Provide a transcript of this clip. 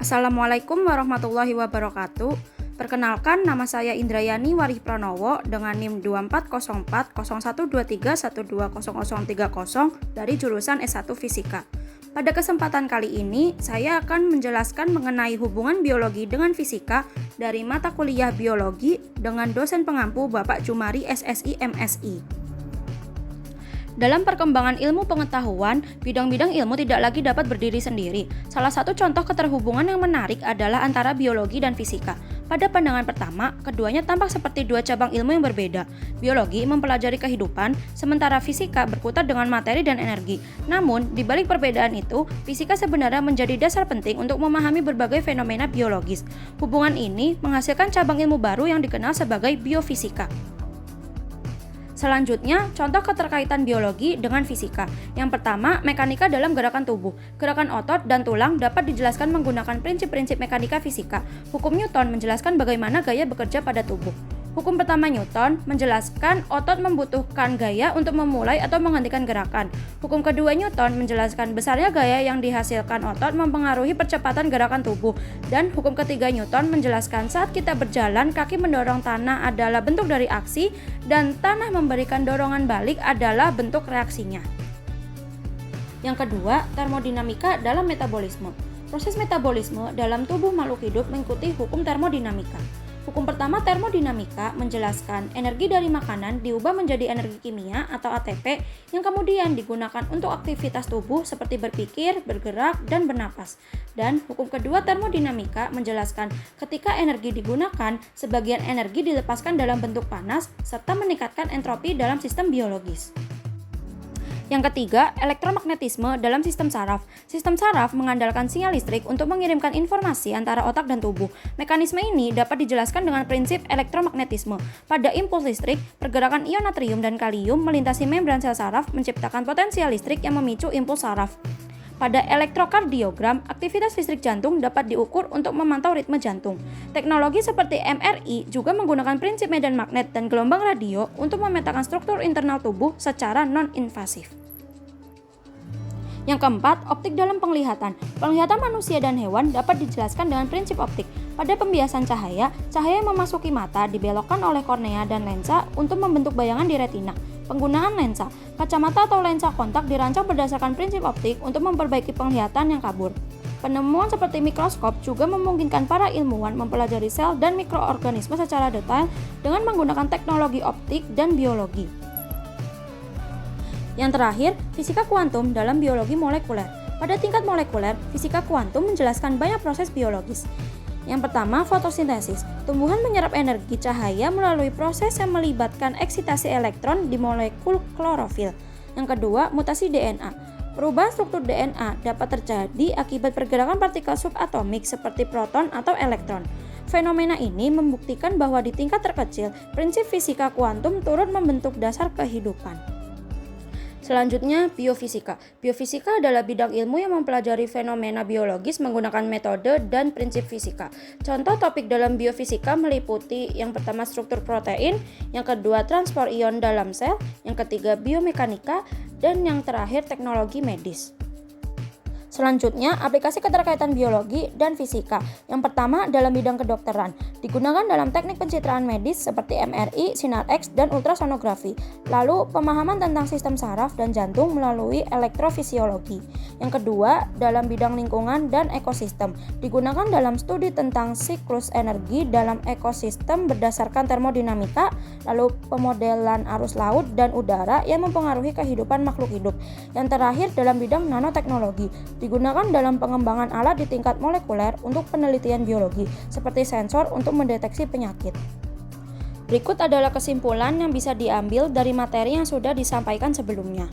Assalamualaikum warahmatullahi wabarakatuh. Perkenalkan, nama saya Indrayani Warih Pranowo dengan NIM 24040123120030 dari jurusan S1 Fisika. Pada kesempatan kali ini, saya akan menjelaskan mengenai hubungan biologi dengan fisika dari mata kuliah biologi dengan dosen pengampu Bapak Jumari SSI MSI. Dalam perkembangan ilmu pengetahuan, bidang-bidang ilmu tidak lagi dapat berdiri sendiri. Salah satu contoh keterhubungan yang menarik adalah antara biologi dan fisika. Pada pandangan pertama, keduanya tampak seperti dua cabang ilmu yang berbeda. Biologi mempelajari kehidupan, sementara fisika berkutat dengan materi dan energi. Namun, di balik perbedaan itu, fisika sebenarnya menjadi dasar penting untuk memahami berbagai fenomena biologis. Hubungan ini menghasilkan cabang ilmu baru yang dikenal sebagai biofisika. Selanjutnya, contoh keterkaitan biologi dengan fisika. Yang pertama, mekanika dalam gerakan tubuh. Gerakan otot dan tulang dapat dijelaskan menggunakan prinsip-prinsip mekanika fisika. Hukum Newton menjelaskan bagaimana gaya bekerja pada tubuh. Hukum pertama Newton menjelaskan otot membutuhkan gaya untuk memulai atau menghentikan gerakan. Hukum kedua Newton menjelaskan besarnya gaya yang dihasilkan otot mempengaruhi percepatan gerakan tubuh. Dan hukum ketiga Newton menjelaskan saat kita berjalan, kaki mendorong tanah adalah bentuk dari aksi dan tanah memberikan dorongan balik adalah bentuk reaksinya. Yang kedua, termodinamika dalam metabolisme. Proses metabolisme dalam tubuh makhluk hidup mengikuti hukum termodinamika. Hukum pertama termodinamika menjelaskan energi dari makanan diubah menjadi energi kimia atau ATP yang kemudian digunakan untuk aktivitas tubuh seperti berpikir, bergerak, dan bernapas. Dan hukum kedua termodinamika menjelaskan ketika energi digunakan, sebagian energi dilepaskan dalam bentuk panas serta meningkatkan entropi dalam sistem biologis. Yang ketiga, elektromagnetisme dalam sistem saraf. Sistem saraf mengandalkan sinyal listrik untuk mengirimkan informasi antara otak dan tubuh. Mekanisme ini dapat dijelaskan dengan prinsip elektromagnetisme. Pada impuls listrik, pergerakan ion natrium dan kalium melintasi membran sel saraf menciptakan potensial listrik yang memicu impuls saraf. Pada elektrokardiogram, aktivitas listrik jantung dapat diukur untuk memantau ritme jantung. Teknologi seperti MRI juga menggunakan prinsip medan magnet dan gelombang radio untuk memetakan struktur internal tubuh secara non-invasif. Yang keempat, optik dalam penglihatan. Penglihatan manusia dan hewan dapat dijelaskan dengan prinsip optik. Pada pembiasan cahaya yang memasuki mata dibelokkan oleh kornea dan lensa untuk membentuk bayangan di retina. Penggunaan lensa, kacamata atau lensa kontak dirancang berdasarkan prinsip optik untuk memperbaiki penglihatan yang kabur. Penemuan seperti mikroskop juga memungkinkan para ilmuwan mempelajari sel dan mikroorganisme secara detail dengan menggunakan teknologi optik dan biologi. Yang terakhir, fisika kuantum dalam biologi molekuler. Pada tingkat molekuler, fisika kuantum menjelaskan banyak proses biologis. Yang pertama, fotosintesis. Tumbuhan menyerap energi cahaya melalui proses yang melibatkan eksitasi elektron di molekul klorofil. Yang kedua, mutasi DNA. Perubahan struktur DNA dapat terjadi akibat pergerakan partikel subatomik seperti proton atau elektron. Fenomena ini membuktikan bahwa di tingkat terkecil, prinsip fisika kuantum turut membentuk dasar kehidupan. Selanjutnya, biofisika. Biofisika adalah bidang ilmu yang mempelajari fenomena biologis menggunakan metode dan prinsip fisika. Contoh topik dalam biofisika meliputi yang pertama struktur protein, yang kedua transport ion dalam sel, yang ketiga biomekanika, dan yang terakhir teknologi medis. Selanjutnya, aplikasi keterkaitan biologi dan fisika. Yang pertama, dalam bidang kedokteran. Digunakan dalam teknik pencitraan medis seperti MRI, sinar X, dan ultrasonografi. Lalu, pemahaman tentang sistem saraf dan jantung melalui elektrofisiologi. Yang kedua, dalam bidang lingkungan dan ekosistem. Digunakan dalam studi tentang siklus energi dalam ekosistem berdasarkan termodinamika, lalu pemodelan arus laut dan udara yang mempengaruhi kehidupan makhluk hidup. Yang terakhir, dalam bidang nanoteknologi. Digunakan dalam pengembangan alat di tingkat molekuler untuk penelitian biologi, seperti sensor untuk mendeteksi penyakit. Berikut adalah kesimpulan yang bisa diambil dari materi yang sudah disampaikan sebelumnya.